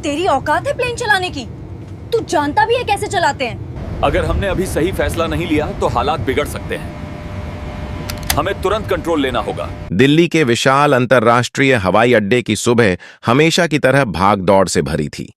तेरी औकात है प्लेन चलाने की? तू जानता भी है कैसे चलाते हैं? अगर हमने अभी सही फैसला नहीं लिया तो हालात बिगड़ सकते हैं। हमें तुरंत कंट्रोल लेना होगा। दिल्ली के विशाल अंतर्राष्ट्रीय हवाई अड्डे की सुबह हमेशा की तरह भाग दौड़ से भरी थी।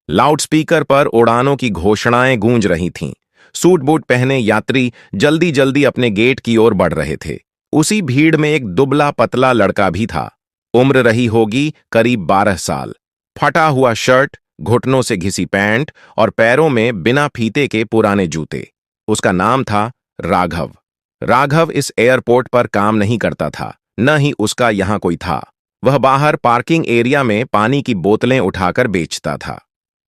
लाउडस्पीकर पर उड़ानों की घोषणाएं गूंज रही थीं। सूट बूट पहने यात्री जल्दी जल्दी अपने गेट की ओर बढ़ रहे थे। उसी भीड़ में एक दुबला पतला लड़का भी था। उम्र रही होगी करीब 12 साल। फटा हुआ शर्ट, घुटनों से घिसी पैंट और पैरों में बिना फीते के पुराने जूते। उसका नाम था राघव। राघव इस एयरपोर्ट पर काम नहीं करता था, न ही उसका यहां कोई था। वह बाहर पार्किंग एरिया में पानी की बोतलें उठाकर बेचता था।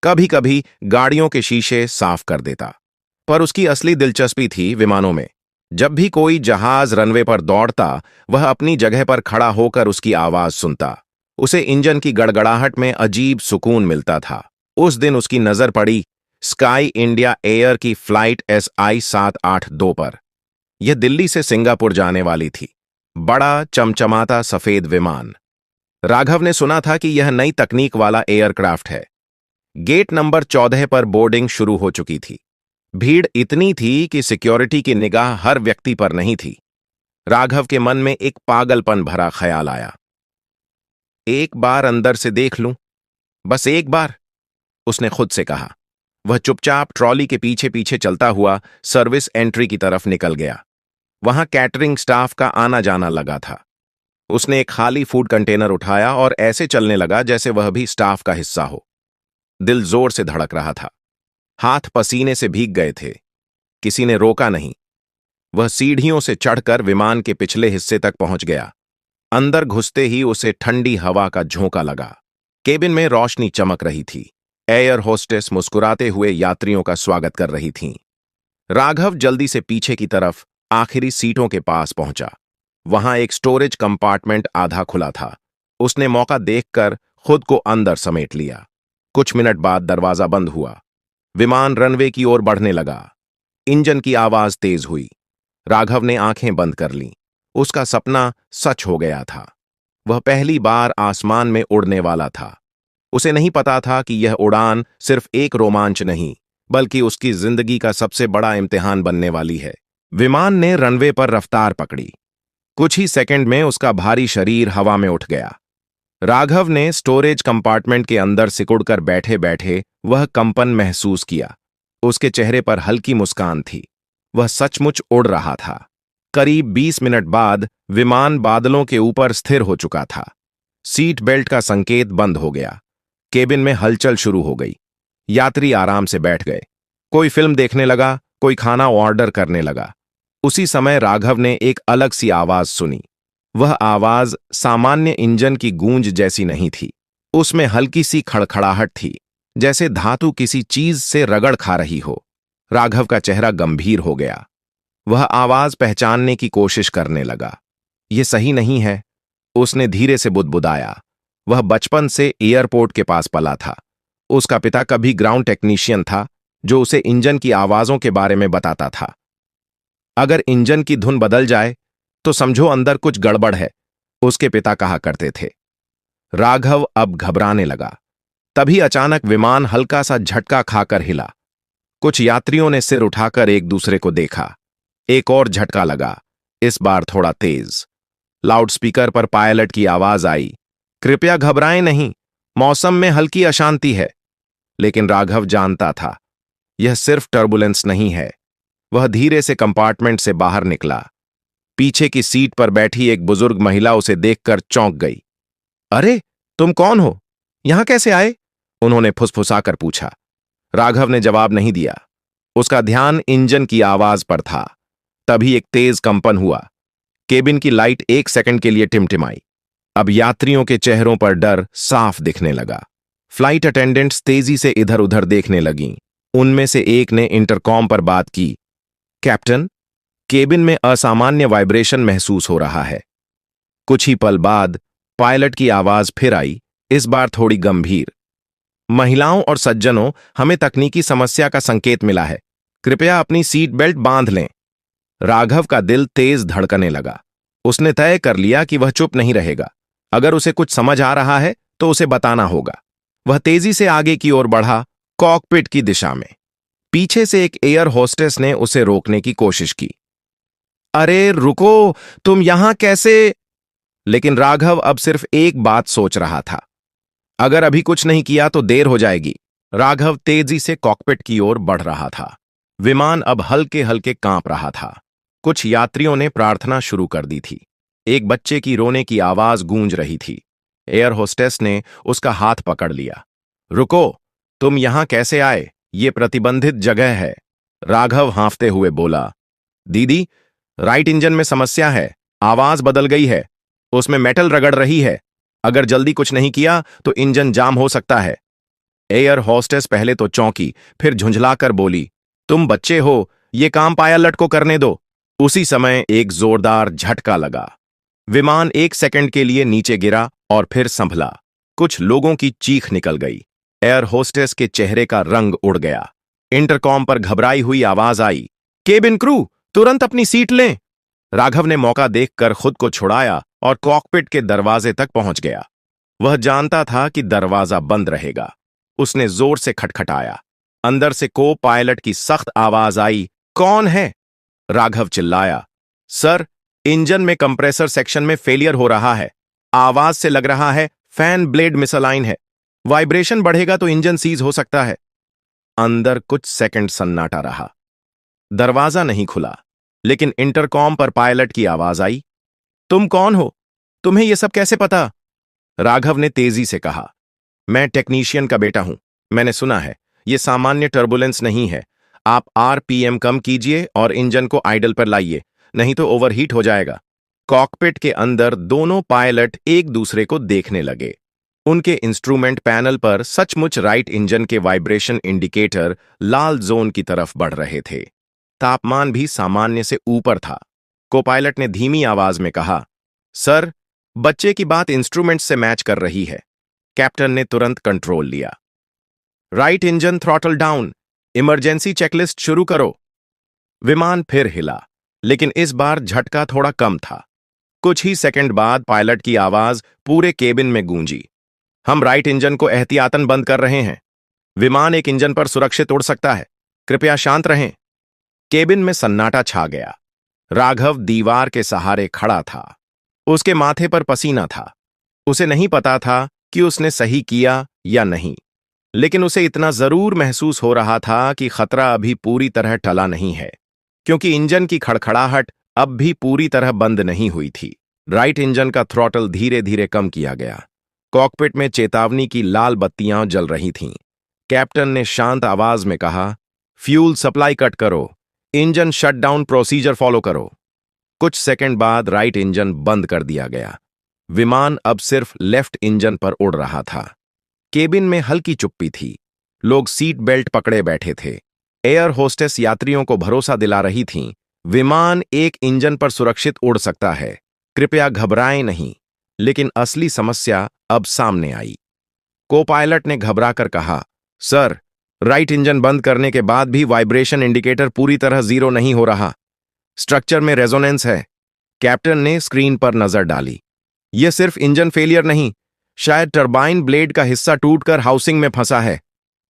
कभी कभी गाड़ियों के शीशे साफ कर देता। पर उसकी असली दिलचस्पी थी विमानों में। जब भी कोई जहाज रनवे पर दौड़ता, वह अपनी जगह पर खड़ा होकर उसकी आवाज सुनता। उसे इंजन की गड़गड़ाहट में अजीब सुकून मिलता था। उस दिन उसकी नजर पड़ी स्काई इंडिया एयर की फ्लाइट SI 782 पर। यह दिल्ली से सिंगापुर जाने वाली थी। बड़ा चमचमाता सफेद विमान। राघव ने सुना था कि यह नई तकनीक वाला एयरक्राफ्ट है। गेट नंबर 14 पर बोर्डिंग शुरू हो चुकी थी। भीड़ इतनी थी कि सिक्योरिटी की निगाह हर व्यक्ति पर नहीं थी। राघव के मन में एक पागलपन भरा ख्याल आया। एक बार अंदर से देख लूं, बस एक बार, उसने खुद से कहा। वह चुपचाप ट्रॉली के पीछे पीछे चलता हुआ सर्विस एंट्री की तरफ निकल गया। वहां कैटरिंग स्टाफ का आना जाना लगा था। उसने एक खाली फूड कंटेनर उठाया और ऐसे चलने लगा जैसे वह भी स्टाफ का हिस्सा हो। दिल जोर से धड़क रहा था। हाथ पसीने से भीग गए थे। किसी ने रोका नहीं। वह सीढ़ियों से चढ़कर विमान के पिछले हिस्से तक पहुंच गया। अंदर घुसते ही उसे ठंडी हवा का झोंका लगा। केबिन में रोशनी चमक रही थी। एयर होस्टेस मुस्कुराते हुए यात्रियों का स्वागत कर रही थीं। राघव जल्दी से पीछे की तरफ आखिरी सीटों के पास पहुंचा। वहां एक स्टोरेज कंपार्टमेंट आधा खुला था। उसने मौका देखकर खुद को अंदर समेट लिया। कुछ मिनट बाद दरवाजा बंद हुआ। विमान रनवे की ओर बढ़ने लगा। इंजन की आवाज तेज हुई। राघव ने आंखें बंद कर लीं। उसका सपना सच हो गया था। वह पहली बार आसमान में उड़ने वाला था। उसे नहीं पता था कि यह उड़ान सिर्फ एक रोमांच नहीं, बल्कि उसकी जिंदगी का सबसे बड़ा इम्तिहान बनने वाली है। विमान ने रनवे पर रफ्तार पकड़ी। कुछ ही सेकंड में उसका भारी शरीर हवा में उठ गया। राघव ने स्टोरेज कंपार्टमेंट के अंदर सिकुड़कर बैठे बैठे वह कंपन महसूस किया। उसके चेहरे पर हल्की मुस्कान थी। वह सचमुच उड़ रहा था। करीब 20 मिनट बाद विमान बादलों के ऊपर स्थिर हो चुका था। सीट बेल्ट का संकेत बंद हो गया। केबिन में हलचल शुरू हो गई। यात्री आराम से बैठ गए। कोई फिल्म देखने लगा, कोई खाना ऑर्डर करने लगा। उसी समय राघव ने एक अलग सी आवाज सुनी। वह आवाज सामान्य इंजन की गूंज जैसी नहीं थी। उसमें हल्की सी खड़खड़ाहट थी, जैसे धातु किसी चीज से रगड़ खा रही हो। राघव का चेहरा गंभीर हो गया। वह आवाज पहचानने की कोशिश करने लगा। यह सही नहीं है, उसने धीरे से बुदबुदाया। वह बचपन से एयरपोर्ट के पास पला था। उसका पिता कभी ग्राउंड टेक्नीशियन था, जो उसे इंजन की आवाजों के बारे में बताता था। अगर इंजन की धुन बदल जाए तो समझो अंदर कुछ गड़बड़ है, उसके पिता कहा करते थे। राघव अब घबराने लगा। तभी अचानक विमान हल्का सा झटका खाकर हिला। कुछ यात्रियों ने सिर उठाकर एक दूसरे को देखा। एक और झटका लगा, इस बार थोड़ा तेज। लाउडस्पीकर पर पायलट की आवाज आई, कृपया घबराएं नहीं, मौसम में हल्की अशांति है। लेकिन राघव जानता था, यह सिर्फ टर्बुलेंस नहीं है। वह धीरे से कंपार्टमेंट से बाहर निकला। पीछे की सीट पर बैठी एक बुजुर्ग महिला उसे देखकर चौंक गई। अरे, तुम कौन हो? यहां कैसे आए? उन्होंने फुसफुसाकर पूछा। राघव ने जवाब नहीं दिया। उसका ध्यान इंजन की आवाज पर था। तभी एक तेज कंपन हुआ। केबिन की लाइट एक सेकंड के लिए टिमटिमाई। अब यात्रियों के चेहरों पर डर साफ दिखने लगा। फ्लाइट अटेंडेंट्स तेजी से इधर उधर देखने लगीं। उनमें से एक ने इंटरकॉम पर बात की, कैप्टन, केबिन में असामान्य वाइब्रेशन महसूस हो रहा है। कुछ ही पल बाद पायलट की आवाज फिर आई, इस बार थोड़ी गंभीर। महिलाओं और सज्जनों, हमें तकनीकी समस्या का संकेत मिला है। कृपया अपनी सीट बेल्ट बांध लें। राघव का दिल तेज धड़कने लगा। उसने तय कर लिया कि वह चुप नहीं रहेगा। अगर उसे कुछ समझ आ रहा है तो उसे बताना होगा। वह तेजी से आगे की ओर बढ़ा, कॉकपिट की दिशा में। पीछे से एक एयर होस्टेस ने उसे रोकने की कोशिश की। अरे रुको, तुम यहां कैसे? लेकिन राघव अब सिर्फ एक बात सोच रहा था, अगर अभी कुछ नहीं किया तो देर हो जाएगी। राघव तेजी से कॉकपिट की ओर बढ़ रहा था। विमान अब हल्के हल्के कांप रहा था। कुछ यात्रियों ने प्रार्थना शुरू कर दी थी। एक बच्चे की रोने की आवाज गूंज रही थी। एयर होस्टेस ने उसका हाथ पकड़ लिया। रुको, तुम यहां कैसे आए? ये प्रतिबंधित जगह है। राघव हांफते हुए बोला। दीदी, राइट इंजन में समस्या है, आवाज बदल गई है, उसमें मेटल रगड़ रही है। अगर जल्दी कुछ नहीं किया तो इंजन जाम हो सकता है। एयर होस्टेस पहले तो चौंकी, फिर झुंझलाकर बोली, तुम बच्चे हो, ये काम पायलट को करने दो। उसी समय एक जोरदार झटका लगा। विमान 1 सेकंड के लिए नीचे गिरा और फिर संभला। कुछ लोगों की चीख निकल गई। एयर होस्टेस के चेहरे का रंग उड़ गया। इंटरकॉम पर घबराई हुई आवाज आई, केबिन क्रू, तुरंत अपनी सीट लें। राघव ने मौका देखकर खुद को छुड़ाया और कॉकपिट के दरवाजे तक पहुंच गया। वह जानता था कि दरवाजा बंद रहेगा। उसने जोर से खटखटाया। अंदर से को पायलट की सख्त आवाज आई, कौन है? राघव चिल्लाया, सर, इंजन में कंप्रेसर सेक्शन में फेलियर हो रहा है। आवाज से लग रहा है फैन ब्लेड मिसअलाइन है। वाइब्रेशन बढ़ेगा तो इंजन सीज हो सकता है। अंदर कुछ सेकंड सन्नाटा रहा। दरवाजा नहीं खुला, लेकिन इंटरकॉम पर पायलट की आवाज आई, तुम कौन हो? तुम्हें यह सब कैसे पता? राघव ने तेजी से कहा, मैं टेक्नीशियन का बेटा हूं। मैंने सुना है यह सामान्य टर्बुलेंस नहीं है। आप आरपीएम कम कीजिए और इंजन को आइडल पर लाइए, नहीं तो ओवरहीट हो जाएगा। कॉकपिट के अंदर दोनों पायलट एक दूसरे को देखने लगे। उनके इंस्ट्रूमेंट पैनल पर सचमुच राइट इंजन के वाइब्रेशन इंडिकेटर लाल जोन की तरफ बढ़ रहे थे। तापमान भी सामान्य से ऊपर था। कोपायलट ने धीमी आवाज में कहा, सर, बच्चे की बात इंस्ट्रूमेंट से मैच कर रही है। कैप्टन ने तुरंत कंट्रोल लिया। Right engine throttle down, emergency checklist शुरू करो। विमान फिर हिला, लेकिन इस बार झटका थोड़ा कम था। कुछ ही सेकंड बाद पायलट की आवाज पूरे केबिन में गूंजी, हम राइट इंजन को एहतियातन बंद कर रहे हैं। विमान एक इंजन पर सुरक्षित उड़ सकता है, कृपया शांत रहें। केबिन में सन्नाटा छा गया। राघव दीवार के सहारे खड़ा था। उसके माथे पर पसीना था। उसे नहीं पता था कि उसने सही किया या नहीं, लेकिन उसे इतना जरूर महसूस हो रहा था कि खतरा अभी पूरी तरह टला नहीं है, क्योंकि इंजन की खड़खड़ाहट अब भी पूरी तरह बंद नहीं हुई थी। राइट इंजन का थ्रॉटल धीरे धीरे कम किया गया। कॉकपिट में चेतावनी की लाल बत्तियां जल रही थीं। कैप्टन ने शांत आवाज में कहा, फ्यूल सप्लाई कट करो, इंजन शटडाउन प्रोसीजर फॉलो करो। कुछ सेकंड बाद राइट इंजन बंद कर दिया गया। विमान अब सिर्फ लेफ्ट इंजन पर उड़ रहा था। केबिन में हल्की चुप्पी थी। लोग सीट बेल्ट पकड़े बैठे थे। एयर होस्टेस यात्रियों को भरोसा दिला रही थीं, विमान एक इंजन पर सुरक्षित उड़ सकता है, कृपया घबराएं नहीं। लेकिन असली समस्या अब सामने आई। को-पायलट ने घबराकर कहा, सर, राइट इंजन बंद करने के बाद भी वाइब्रेशन इंडिकेटर पूरी तरह जीरो नहीं हो रहा। स्ट्रक्चर में रेजोनेंस है। कैप्टन ने स्क्रीन पर नजर डाली। यह सिर्फ इंजन फेलियर नहीं, शायद टरबाइन ब्लेड का हिस्सा टूटकर हाउसिंग में फंसा है।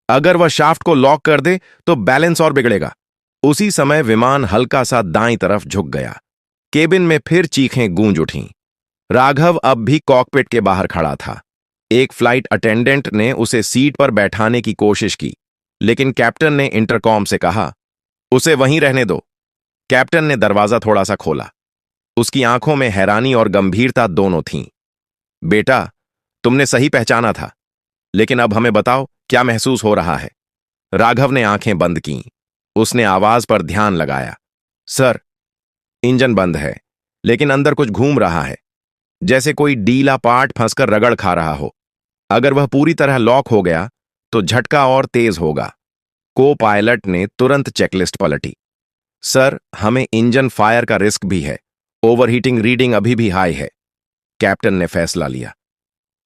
अगर वह शाफ्ट को लॉक कर दे तो बैलेंस और बिगड़ेगा। उसी समय विमान हल्का सा दाईं तरफ झुक गया। केबिन में फिर चीखें गूंज उठीं। राघव अब भी कॉकपिट के बाहर खड़ा था। एक फ्लाइट अटेंडेंट ने उसे सीट पर बैठाने की कोशिश की, लेकिन कैप्टन ने इंटरकॉम से कहा, उसे वहीं रहने दो। कैप्टन ने दरवाजा थोड़ा सा खोला। उसकी आंखों में हैरानी और गंभीरता दोनों थीं। बेटा, तुमने सही पहचाना था, लेकिन अब हमें बताओ क्या महसूस हो रहा है। राघव ने आंखें बंद कीं। उसने आवाज पर ध्यान लगाया। सर, इंजन बंद है, लेकिन अंदर कुछ घूम रहा है, जैसे कोई डीला पार्ट फंसकर रगड़ खा रहा हो। अगर वह पूरी तरह लॉक हो गया तो झटका और तेज होगा। को पायलट ने तुरंत चेकलिस्ट पलटी। सर, हमें इंजन फायर का रिस्क भी है, ओवरहीटिंग रीडिंग अभी भी हाई है। कैप्टन ने फैसला लिया।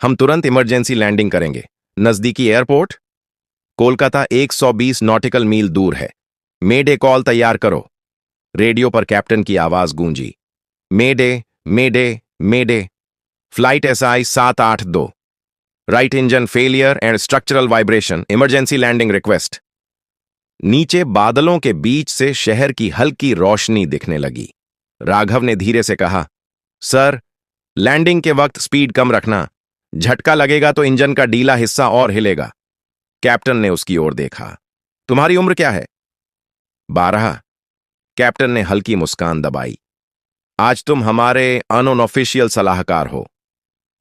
हम तुरंत इमरजेंसी लैंडिंग करेंगे। नजदीकी एयरपोर्ट कोलकाता 120 नॉटिकल मील दूर है। मेडे कॉल तैयार करो। रेडियो पर कैप्टन की आवाज गूंजी, mayday mayday mayday, flight SI 782। Right engine failure and structural vibration, emergency landing request. नीचे बादलों के बीच से शहर की हल्की रोशनी दिखने लगी। राघव ने धीरे से कहा, सर, लैंडिंग के वक्त स्पीड कम रखना, झटका लगेगा तो इंजन का डीला हिस्सा और हिलेगा। कैप्टन ने उसकी ओर देखा। तुम्हारी उम्र क्या है? 12। कैप्टन ने हल्की मुस्कान दबाई। आज तुम हमारे अनऑफिशियल सलाहकार हो।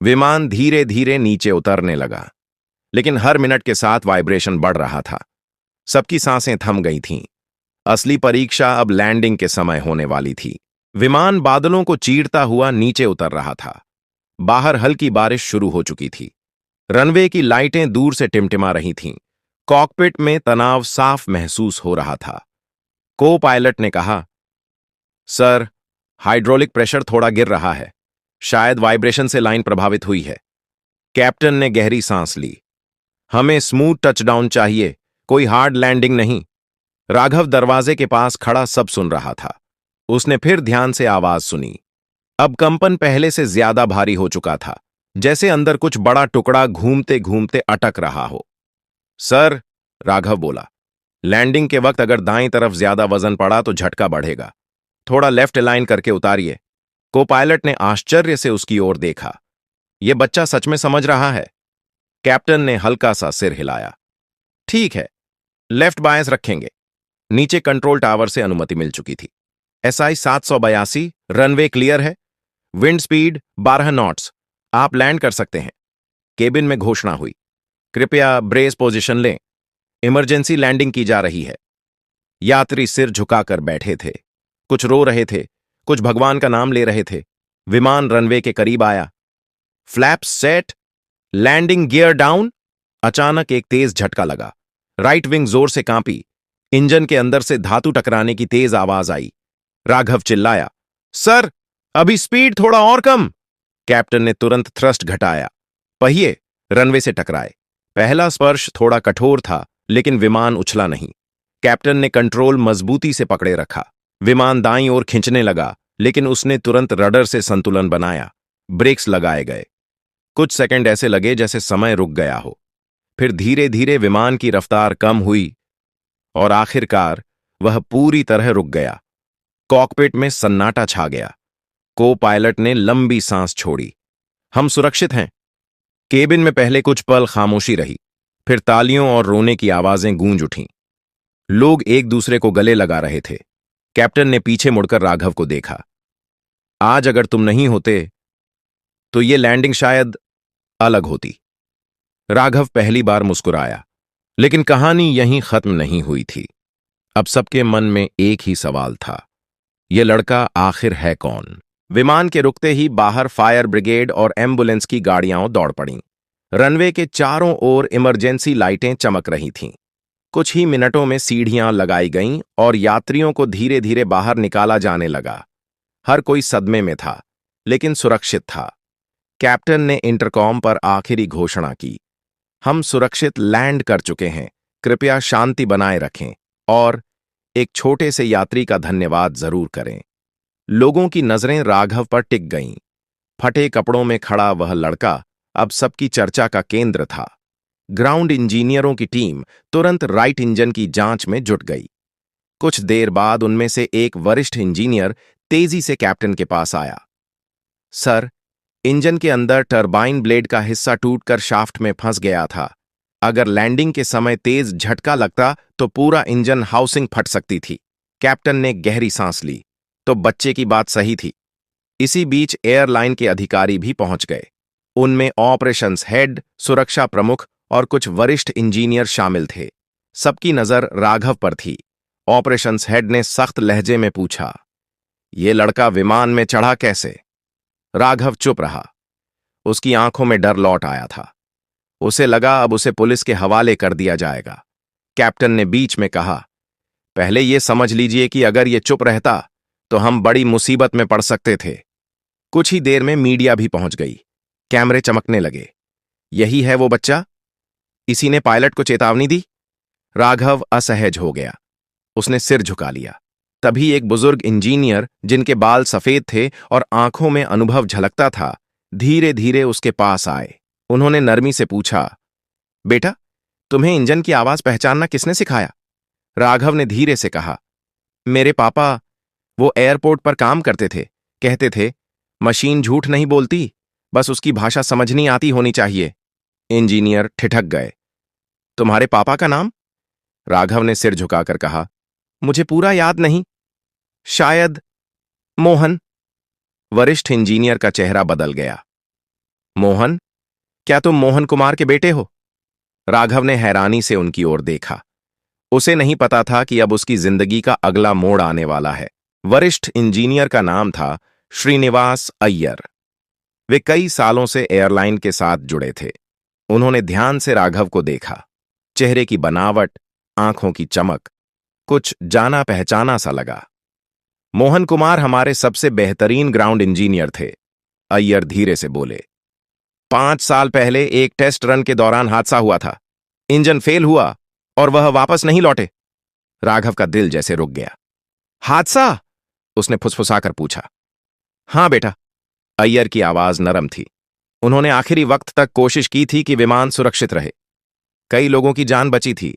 विमान धीरे धीरे नीचे उतरने लगा, लेकिन हर मिनट के साथ वाइब्रेशन बढ़ रहा था। सबकी सांसें थम गई थीं। असली परीक्षा अब लैंडिंग के समय होने वाली थी। विमान बादलों को चीरता हुआ नीचे उतर रहा था। बाहर हल्की बारिश शुरू हो चुकी थी। रनवे की लाइटें दूर से टिमटिमा रही थीं। कॉकपिट में तनाव साफ महसूस हो रहा था। को पायलट ने कहा, सर, हाइड्रोलिक प्रेशर थोड़ा गिर रहा है। शायद वाइब्रेशन से लाइन प्रभावित हुई है। कैप्टन ने गहरी सांस ली। हमें स्मूथ टचडाउन चाहिए, कोई हार्ड लैंडिंग नहीं। राघव दरवाजे के पास खड़ा सब सुन रहा था। उसने फिर ध्यान से आवाज सुनी। अब कंपन पहले से ज्यादा भारी हो चुका था, जैसे अंदर कुछ बड़ा टुकड़ा घूमते घूमते अटक रहा हो। सर, राघव बोला, लैंडिंग के वक्त अगर दाईं तरफ ज्यादा वजन पड़ा तो झटका बढ़ेगा। थोड़ा लेफ्ट अलाइन करके उतारिए। को पायलट ने आश्चर्य से उसकी ओर देखा। यह बच्चा सच में समझ रहा है। कैप्टन ने हल्का सा सिर हिलाया। ठीक है, लेफ्ट बायस रखेंगे। नीचे कंट्रोल टावर से अनुमति मिल चुकी थी। SI 782, रनवे क्लियर है। Wind speed 12 knots. आप लैंड कर सकते हैं। केबिन में घोषणा हुई। कृपया ब्रेस पोजीशन लें। इमरजेंसी लैंडिंग की जा रही है। यात्री सिर झुकाकर बैठे थे। कुछ रो रहे थे, कुछ भगवान का नाम ले रहे थे। विमान रनवे के करीब आया। Flaps set, landing gear down. अचानक एक तेज झटका लगा। राइट विंग जोर से कांपी। इंजन के अंदर से धातु टकराने की तेज आवाज आई। राघव चिल्लाया, सर, अभी स्पीड थोड़ा और कम। कैप्टन ने तुरंत थ्रस्ट घटाया। पहिए रनवे से टकराए। पहला स्पर्श थोड़ा कठोर था, लेकिन विमान उछला नहीं। कैप्टन ने कंट्रोल मजबूती से पकड़े रखा। विमान दाईं ओर खींचने लगा, लेकिन उसने तुरंत रडर से संतुलन बनाया। ब्रेक्स लगाए गए। कुछ सेकंड ऐसे लगे जैसे समय रुक गया हो। फिर धीरे धीरे विमान की रफ्तार कम हुई और आखिरकार वह पूरी तरह रुक गया। कॉकपिट में सन्नाटा छा गया। को पायलट ने लंबी सांस छोड़ी। हम सुरक्षित हैं। केबिन में पहले कुछ पल खामोशी रही, फिर तालियों और रोने की आवाजें गूंज उठीं। लोग एक दूसरे को गले लगा रहे थे। कैप्टन ने पीछे मुड़कर राघव को देखा। आज अगर तुम नहीं होते तो ये लैंडिंग शायद अलग होती। राघव पहली बार मुस्कुराया, लेकिन कहानी यहीं खत्म नहीं हुई थी। अब सबके मन में एक ही सवाल था, यह लड़का आखिर है कौन? विमान के रुकते ही बाहर फायर ब्रिगेड और एम्बुलेंस की गाड़ियां दौड़ पड़ीं। रनवे के चारों ओर इमरजेंसी लाइटें चमक रही थीं। कुछ ही मिनटों में सीढ़ियां लगाई गईं और यात्रियों को धीरे धीरे बाहर निकाला जाने लगा। हर कोई सदमे में था, लेकिन सुरक्षित था। कैप्टन ने इंटरकॉम पर आखिरी घोषणा की, हम सुरक्षित लैंड कर चुके हैं, कृपया शांति बनाए रखें और एक छोटे से यात्री का धन्यवाद जरूर करें। लोगों की नजरें राघव पर टिक गईं। फटे कपड़ों में खड़ा वह लड़का अब सबकी चर्चा का केंद्र था। ग्राउंड इंजीनियरों की टीम तुरंत राइट इंजन की जांच में जुट गई। कुछ देर बाद उनमें से एक वरिष्ठ इंजीनियर तेजी से कैप्टन के पास आया। सर, इंजन के अंदर टरबाइन ब्लेड का हिस्सा टूटकर शाफ्ट में फंस गया था। अगर लैंडिंग के समय तेज झटका लगता तो पूरा इंजन हाउसिंग फट सकती थी। कैप्टन ने गहरी सांस ली। तो बच्चे की बात सही थी। इसी बीच एयरलाइन के अधिकारी भी पहुंच गए। उनमें ऑपरेशंस हेड, सुरक्षा प्रमुख और कुछ वरिष्ठ इंजीनियर शामिल थे। सबकी नजर राघव पर थी। ऑपरेशंस हेड ने सख्त लहजे में पूछा, ये लड़का विमान में चढ़ा कैसे? राघव चुप रहा। उसकी आंखों में डर लौट आया था। उसे लगा अब उसे पुलिस के हवाले कर दिया जाएगा। कैप्टन ने बीच में कहा, पहले यह समझ लीजिए कि अगर ये चुप रहता तो हम बड़ी मुसीबत में पड़ सकते थे। कुछ ही देर में मीडिया भी पहुंच गई। कैमरे चमकने लगे। यही है वो बच्चा? इसी ने पायलट को चेतावनी दी? राघव असहज हो गया। उसने सिर झुका लिया। तभी एक बुजुर्ग इंजीनियर, जिनके बाल सफेद थे और आंखों में अनुभव झलकता था, धीरे धीरे उसके पास आए। उन्होंने नरमी से पूछा, बेटा, तुम्हें इंजन की आवाज पहचानना किसने सिखाया? राघव ने धीरे से कहा, मेरे पापा, वो एयरपोर्ट पर काम करते थे। कहते थे, मशीन झूठ नहीं बोलती, बस उसकी भाषा समझनी आती होनी चाहिए। इंजीनियर ठिठक गए। तुम्हारे पापा का नाम? राघव ने सिर झुकाकर कहा, मुझे पूरा याद नहीं। शायद मोहन। वरिष्ठ इंजीनियर का चेहरा बदल गया। मोहन? क्या तुम मोहन कुमार के बेटे हो? राघव ने हैरानी से उनकी ओर देखा। उसे नहीं पता था कि अब उसकी जिंदगी का अगला मोड़ आने वाला है। वरिष्ठ इंजीनियर का नाम था श्रीनिवास अय्यर। वे कई सालों से एयरलाइन के साथ जुड़े थे। उन्होंने ध्यान से राघव को देखा। चेहरे की बनावट, आंखों की चमक, कुछ जाना पहचाना सा लगा। मोहन कुमार हमारे सबसे बेहतरीन ग्राउंड इंजीनियर थे, अय्यर धीरे से बोले। 5 साल पहले एक टेस्ट रन के दौरान हादसा हुआ था। इंजन फेल हुआ और वह वापस नहीं लौटे। राघव का दिल जैसे रुक गया। हादसा? उसने फुसफुसाकर पूछा। हां बेटा। अय्यर की आवाज नरम थी। उन्होंने आखिरी वक्त तक कोशिश की थी कि विमान सुरक्षित रहे। कई लोगों की जान बची थी।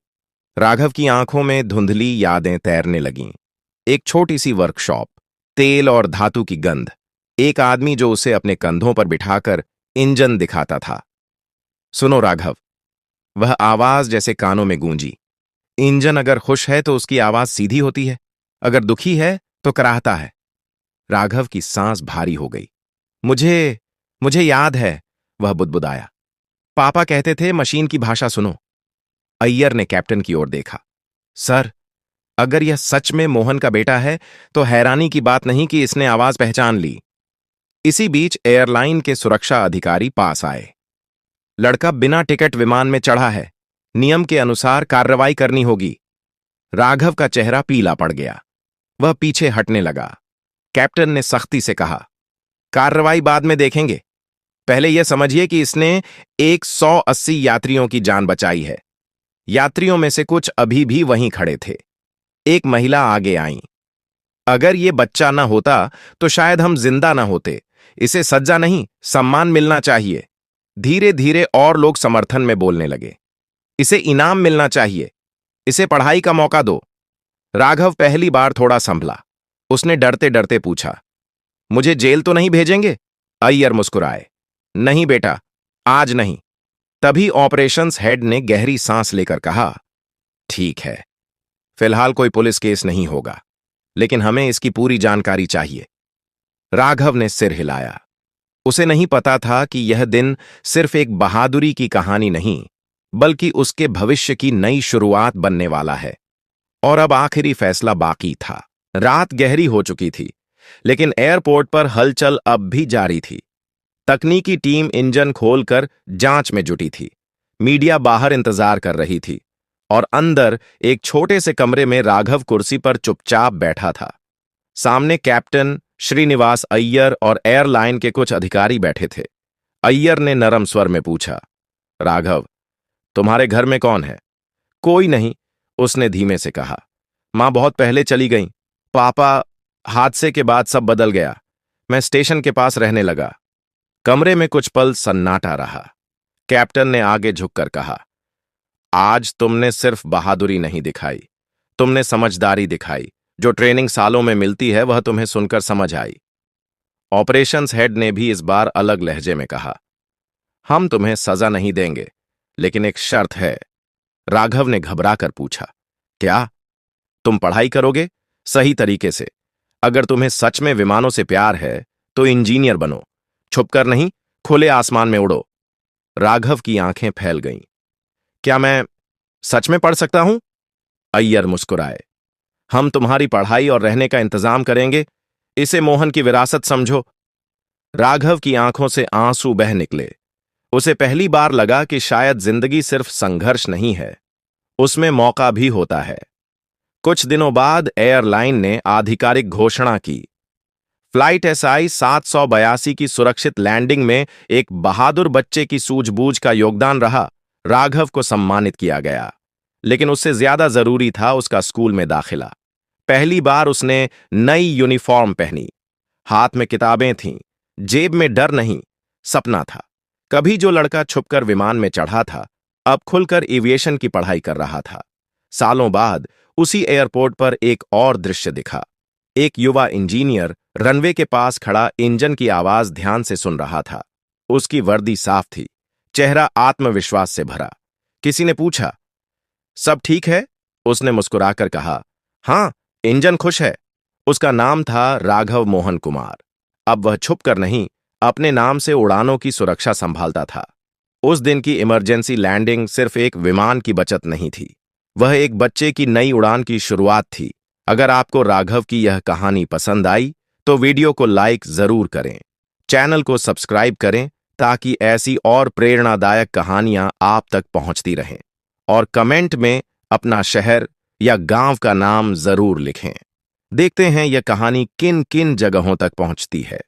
राघव की आंखों में धुंधली यादें तैरने लगीं। एक छोटी सी वर्कशॉप, तेल और धातु की गंध, एक आदमी जो उसे अपने कंधों पर बिठाकर इंजन दिखाता था। सुनो राघव, वह आवाज जैसे कानों में गूंजी। इंजन अगर खुश है तो उसकी आवाज सीधी होती है, अगर दुखी है तो कराहता है। राघव की सांस भारी हो गई। मुझे याद है, वह बुदबुदाया। पापा कहते थे, मशीन की भाषा सुनो। अय्यर ने कैप्टन की ओर देखा। सर, अगर यह सच में मोहन का बेटा है तो हैरानी की बात नहीं कि इसने आवाज पहचान ली। इसी बीच एयरलाइन के सुरक्षा अधिकारी पास आए। लड़का बिना टिकट विमान में चढ़ा है, नियम के अनुसार कार्रवाई करनी होगी। राघव का चेहरा पीला पड़ गया। वह पीछे हटने लगा। कैप्टन ने सख्ती से कहा, कार्रवाई बाद में देखेंगे, पहले यह समझिए कि इसने 180 यात्रियों की जान बचाई है। यात्रियों में से कुछ अभी भी वहीं खड़े थे। एक महिला आगे आई। अगर ये बच्चा ना होता तो शायद हम जिंदा ना होते। इसे सज्जा नहीं, सम्मान मिलना चाहिए। धीरे धीरे और लोग समर्थन में बोलने लगे। इसे इनाम मिलना चाहिए, इसे पढ़ाई का मौका दो। राघव पहली बार थोड़ा संभला। उसने डरते डरते पूछा, मुझे जेल तो नहीं भेजेंगे? अय्यर मुस्कुराए। नहीं बेटा, आज नहीं। तभी ऑपरेशंस हेड ने गहरी सांस लेकर कहा, ठीक है, फिलहाल कोई पुलिस केस नहीं होगा, लेकिन हमें इसकी पूरी जानकारी चाहिए। राघव ने सिर हिलाया। उसे नहीं पता था कि यह दिन सिर्फ एक बहादुरी की कहानी नहीं, बल्कि उसके भविष्य की नई शुरुआत बनने वाला है। और अब आखिरी फैसला बाकी था। रात गहरी हो चुकी थी, लेकिन एयरपोर्ट पर हलचल अब भी जारी थी। तकनीकी टीम इंजन खोलकर जांच में जुटी थी। मीडिया बाहर इंतजार कर रही थी और अंदर एक छोटे से कमरे में राघव कुर्सी पर चुपचाप बैठा था। सामने कैप्टन श्रीनिवास अय्यर और एयरलाइन के कुछ अधिकारी बैठे थे। अय्यर ने नरम स्वर में पूछा, राघव, तुम्हारे घर में कौन है? कोई नहीं, उसने धीमे से कहा। मां बहुत पहले चली गईं। पापा, हादसे के बाद सब बदल गया। मैं स्टेशन के पास रहने लगा। कमरे में कुछ पल सन्नाटा रहा। कैप्टन ने आगे झुककर कहा, आज तुमने सिर्फ बहादुरी नहीं दिखाई, तुमने समझदारी दिखाई। जो ट्रेनिंग सालों में मिलती है वह तुम्हें सुनकर समझ आई। ऑपरेशंस हेड ने भी इस बार अलग लहजे में कहा, हम तुम्हें सजा नहीं देंगे, लेकिन एक शर्त है। राघव ने घबराकर पूछा, क्या? तुम पढ़ाई करोगे सही तरीके से? अगर तुम्हें सच में विमानों से प्यार है तो इंजीनियर बनो, छुपकर नहीं, खुले आसमान में उड़ो। राघव की आंखें फैल गईं। क्या मैं सच में पढ़ सकता हूं? अय्यर मुस्कुराए। हम तुम्हारी पढ़ाई और रहने का इंतजाम करेंगे। इसे मोहन की विरासत समझो। राघव की आंखों से आंसू बह निकले। उसे पहली बार लगा कि शायद जिंदगी सिर्फ संघर्ष नहीं है, उसमें मौका भी होता है। कुछ दिनों बाद एयरलाइन ने आधिकारिक घोषणा की। फ्लाइट एसआई 782 की सुरक्षित लैंडिंग में एक बहादुर बच्चे की सूझबूझ का योगदान रहा। राघव को सम्मानित किया गया, लेकिन उससे ज्यादा जरूरी था उसका स्कूल में दाखिला। पहली बार उसने नई यूनिफॉर्म पहनी, हाथ में किताबें थीं, जेब में डर नहीं, सपना था कभी जो लड़का छुपकर विमान में चढ़ा था, अब खुलकर एविएशन की पढ़ाई कर रहा था। सालों बाद उसी एयरपोर्ट पर एक और दृश्य दिखा। एक युवा इंजीनियर रनवे के पास खड़ा इंजन की आवाज ध्यान से सुन रहा था। उसकी वर्दी साफ थी, चेहरा आत्मविश्वास से भरा। किसी ने पूछा, सब ठीक है? उसने मुस्कुराकर कहा, हां, इंजन खुश है। उसका नाम था राघव मोहन कुमार। अब वह छुपकर नहीं, अपने नाम से उड़ानों की सुरक्षा संभालता था। उस दिन की इमरजेंसी लैंडिंग सिर्फ एक विमान की बचत नहीं थी, वह एक बच्चे की नई उड़ान की शुरुआत थी। अगर आपको राघव की यह कहानी पसंद आई तो वीडियो को लाइक जरूर करें, चैनल को सब्सक्राइब करें ताकि ऐसी और प्रेरणादायक कहानियां आप तक पहुंचती रहें, और कमेंट में अपना शहर या गांव का नाम जरूर लिखें। देखते हैं यह कहानी किन किन जगहों तक पहुंचती है।